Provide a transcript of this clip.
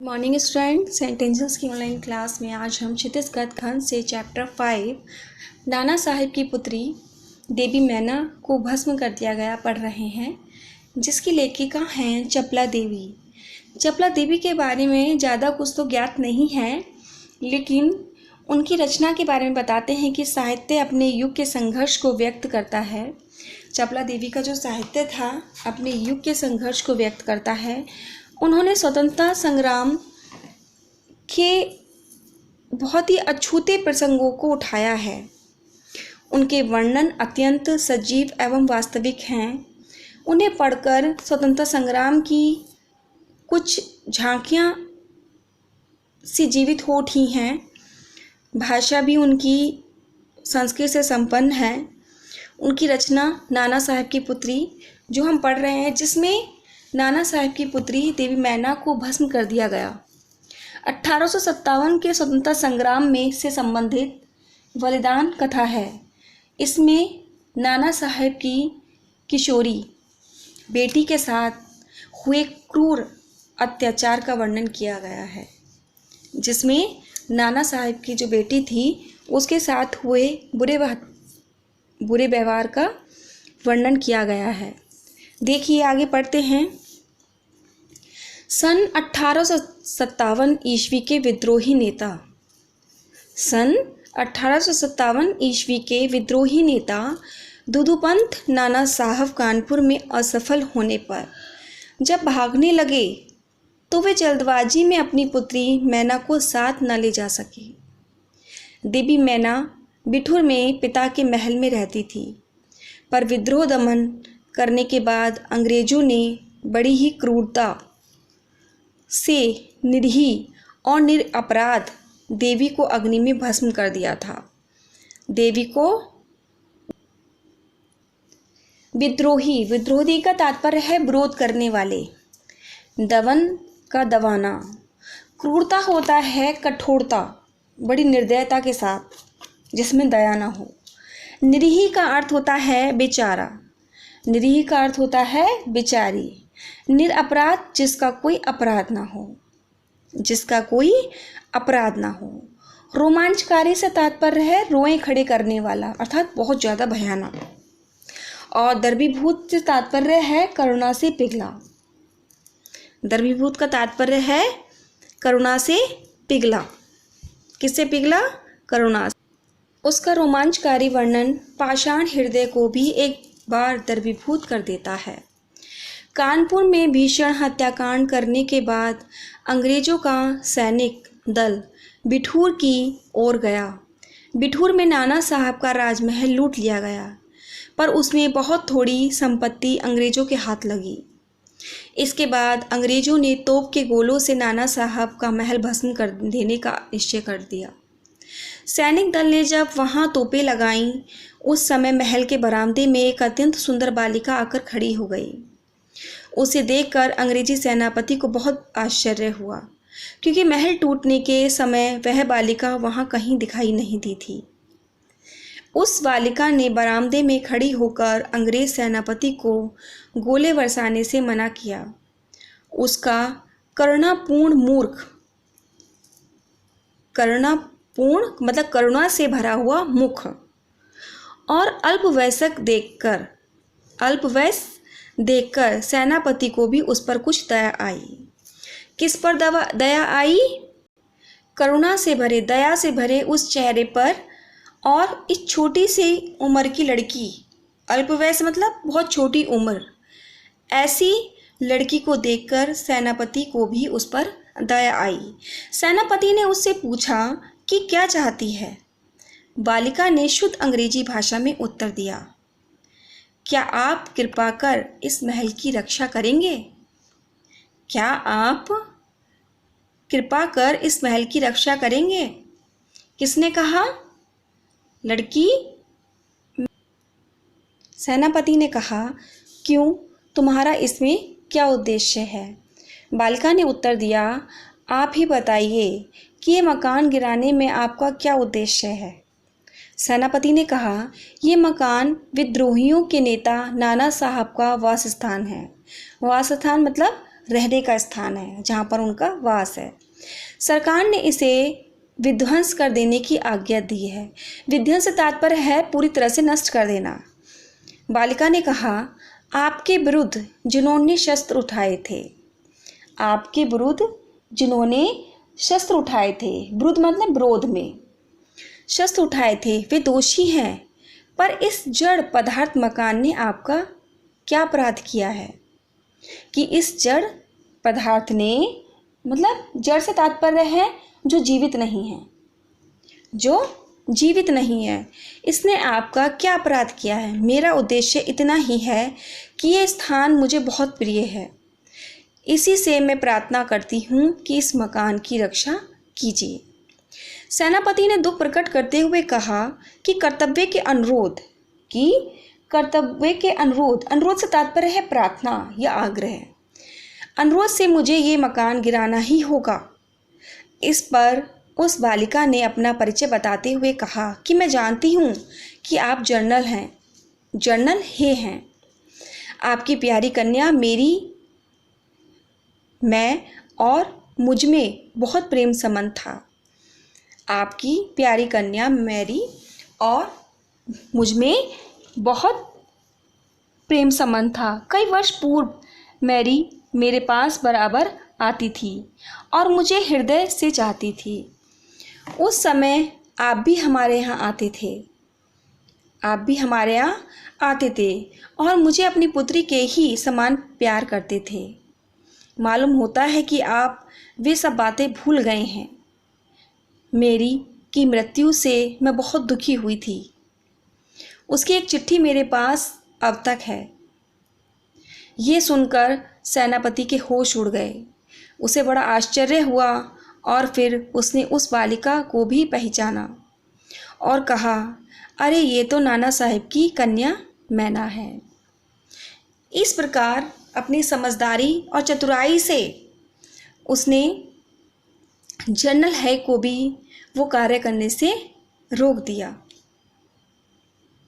Morning student, sentences की online class में आज हम छत्तीसगढ़ खंड से चैप्टर 5 नाना साहिब की पुत्री देवी मैना को भस्म कर दिया गया पढ़ रहे हैं, जिसकी लेखिका हैं चपला देवी। चपला देवी के बारे में ज़्यादा कुछ तो ज्ञात नहीं है, लेकिन उनकी रचना के बारे में बताते हैं कि साहित्य अपने युग के संघर्ष को व्यक्त करता है। चपला देवी का जो साहित्य था अपने युग के संघर्ष को व्यक्त करता है। उन्होंने स्वतंत्रता संग्राम के बहुत ही अछूते प्रसंगों को उठाया है। उनके वर्णन अत्यंत सजीव एवं वास्तविक हैं। उन्हें पढ़कर स्वतंत्रता संग्राम की कुछ झांकियाँ सी जीवित हो उठी हैं। भाषा भी उनकी संस्कृत से संपन्न है। उनकी रचना नाना साहब की पुत्री जो हम पढ़ रहे हैं, जिसमें नाना साहब की पुत्री देवी मैना को भस्म कर दिया गया। 1857 के स्वतंत्रता संग्राम में से संबंधित बलिदान कथा है। इसमें नाना साहब की किशोरी बेटी के साथ हुए क्रूर अत्याचार का वर्णन किया गया है, जिसमें नाना साहब की जो बेटी थी उसके साथ हुए बुरे व्यवहार का वर्णन किया गया है। देखिए, आगे पढ़ते हैं। सन 1857 ईस्वी के विद्रोही नेता दुदुपंत नाना साहब कानपुर में असफल होने पर जब भागने लगे तो वे जल्दबाजी में अपनी पुत्री मैना को साथ न ले जा सके। देवी मैना बिठूर में पिता के महल में रहती थी, पर विद्रोह दमन करने के बाद अंग्रेजों ने बड़ी ही क्रूरता से निरीह और निरपराध देवी को अग्नि में भस्म कर दिया था। देवी को विद्रोही का तात्पर्य है विरोध करने वाले। दमन का दबाना, क्रूरता होता है कठोरता, बड़ी निर्दयता के साथ, जिसमें दया ना हो। निरीह का अर्थ होता है बेचारा, निरीह का अर्थ होता है बेचारी। निरपराध, जिसका कोई अपराध ना हो। रोमांचकारी से तात्पर्य है रोए खड़े करने वाला, अर्थात बहुत ज़्यादा भयानक। और द्रवीभूत से तात्पर्य है करुणा से पिघला। द्रवीभूत का तात्पर्य है करुणा से पिघला। किससे पिघला? करुणा से। उसका रोमांचकारी वर्णन पाषाण हृदय को भी एक बार द्रवीभूत कर देता है। कानपुर में भीषण हत्याकांड करने के बाद अंग्रेजों का सैनिक दल बिठूर की ओर गया। बिठूर में नाना साहब का राजमहल लूट लिया गया, पर उसमें बहुत थोड़ी संपत्ति अंग्रेजों के हाथ लगी। इसके बाद अंग्रेजों ने तोप के गोलों से नाना साहब का महल भस्म कर देने का निश्चय कर दिया। सैनिक दल ने जब वहां तोपें लगाईं, उस समय महल के बरामदे में एक अत्यंत सुंदर बालिका आकर खड़ी हो गई। उसे देखकर अंग्रेजी सेनापति को बहुत आश्चर्य हुआ, क्योंकि महल टूटने के समय वह बालिका वहां कहीं दिखाई नहीं दी थी। उस बालिका ने बरामदे में खड़ी होकर अंग्रेज सेनापति को गोले बरसाने से मना किया। उसका करुणा से भरा हुआ मुख और अल्पवयस देखकर सेनापति को भी उस पर कुछ दया आई। किस पर दया आई? दया से भरे उस चेहरे पर। और इस छोटी सी उम्र की लड़की, अल्पवयस मतलब बहुत छोटी उम्र, ऐसी लड़की को देखकर सेनापति को भी उस पर दया आई। सेनापति ने उससे पूछा कि क्या चाहती है। बालिका ने शुद्ध अंग्रेजी भाषा में उत्तर दिया, क्या आप कृपा कर इस महल की रक्षा करेंगे? क्या आप कृपा कर इस महल की रक्षा करेंगे? किसने कहा? लड़की। सेनापति ने कहा, क्यों, तुम्हारा इसमें क्या उद्देश्य है? बालिका ने उत्तर दिया, आप ही बताइए कि ये मकान गिराने में आपका क्या उद्देश्य है? सेनापति ने कहा, ये मकान विद्रोहियों के नेता नाना साहब का वासस्थान है। वासस्थान मतलब रहने का स्थान है, जहाँ पर उनका वास है। सरकार ने इसे विध्वंस कर देने की आज्ञा दी है। विध्वंस से तात्पर्य है पूरी तरह से नष्ट कर देना। बालिका ने कहा, आपके विरुद्ध जिन्होंने शस्त्र उठाए थे, आपके विरुद्ध जिन्होंने शस्त्र उठाए थे, विरुद्ध मतलब विरोध में शस्त्र उठाए थे, वे दोषी हैं। पर इस जड़ पदार्थ मकान ने आपका क्या अपराध किया है कि इस जड़ पदार्थ ने, मतलब जड़ से तात्पर्य है जो जीवित नहीं है, जो जीवित नहीं है, इसने आपका क्या अपराध किया है। मेरा उद्देश्य इतना ही है कि ये स्थान मुझे बहुत प्रिय है, इसी से मैं प्रार्थना करती हूँ कि इस मकान की रक्षा कीजिए। सेनापति ने दुख प्रकट करते हुए कहा कि कर्तव्य के अनुरोध, अनुरोध से तात्पर्य है प्रार्थना या आग्रह, अनुरोध से मुझे ये मकान गिराना ही होगा। इस पर उस बालिका ने अपना परिचय बताते हुए कहा कि मैं जानती हूँ कि आप जर्नल हैं। आपकी प्यारी कन्या मैं और मुझ में बहुत प्रेम संबंध था। आपकी प्यारी कन्या मेरी और मुझ में बहुत प्रेम संबंध था। कई वर्ष पूर्व मैरी मेरे पास बराबर आती थी और मुझे हृदय से चाहती थी। उस समय आप भी हमारे यहाँ आते थे और मुझे अपनी पुत्री के ही समान प्यार करते थे। मालूम होता है कि आप वे सब बातें भूल गए हैं। मेरी की मृत्यु से मैं बहुत दुखी हुई थी। उसकी एक चिट्ठी मेरे पास अब तक है। ये सुनकर सेनापति के होश उड़ गए। उसे बड़ा आश्चर्य हुआ और फिर उसने उस बालिका को भी पहचाना और कहा, अरे ये तो नाना साहब की कन्या मैना है। इस प्रकार अपनी समझदारी और चतुराई से उसने जनरल है को भी वो कार्य करने से रोक दिया।